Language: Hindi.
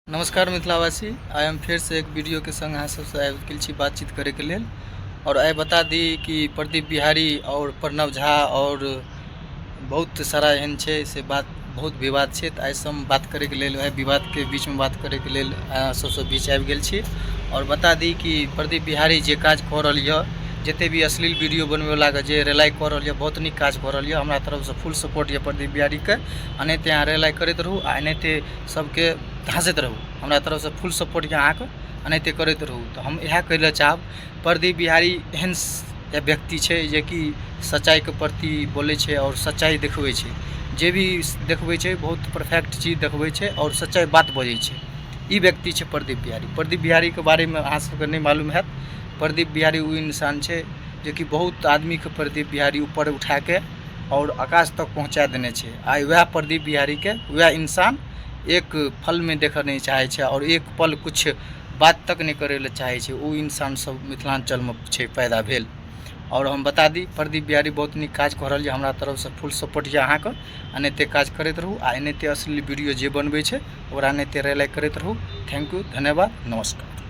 नमस्कार मिथिलावासी, आइ हम फिर से एक वीडियो के संग अहाँ सबसे आबि गेल छी बातचीत करे के लेल। और आइ बता दी कि प्रदीप बिहारी और प्रणव झा और बहुत सारा एहन छै से बात बहुत विवाद छै। तऽ आइ से हम बात करे के लेल विवाद के बीच में बात करे के लेल अहाँ सबसे बीच आबि गेल छी। और बता दी कि प्रदीप बिहारी जे काज कऽ रहल यऽ, जते भी अश्लील वीडियो बनवे वाला के जे रेलाई कऽ रहल यऽ, बहुत नीक काज कऽ रहल यऽ। हमरा तरफ से फुल सपोर्ट यऽ प्रदीप बिहारी के। एनाहिते अहाँ रेलाई करैत रहू आ एनाहिते सबके हंसैत रहू। हमरा तरफ से फुल सपोर्ट यऽ अहाँके, एनाहिते करैत रहू। तो हम इएह कहै लए चाहब, प्रदीप बिहारी एहन व्यक्ति छै जे कि सच्चाई के प्रति बोले छै और सच्चाई देखबै छै। जे भी देखबै छै बहुत परफेक्ट चीज देखबै छै और सच्चाई बात बजै छै। ई व्यक्ति छै प्रदीप बिहारी। प्रदीप बिहारी के बारे में अहाँ सबके नहीं मालूम हैत। प्रदीप बिहारी वो इंसान छै जो कि बहुत आदमी के प्रदीप बिहारी ऊपर उठा के और आकाश तक पहुँचा देने छै। आई वह प्रदीप बिहारी के वह इंसान एक फल में देख नहीं चाहे छे और एक पल कुछ बात तक नहीं करे ले चाहे छे। वो इंसान सब मिथिलांचल में छे पैदा भेल। और हम बता दी प्रदीप बिहारी बहुत नीक काज कर रहल। हमरा तरफ से फुल सपोर्ट है अहाँ के। एनाहिते काज करते रहू आ एनाहिते असली वीडियो जे बनबै छै ओकरा एनाहिते रेलाई करते रहू। थैंक यू, धन्यवाद, नमस्कार।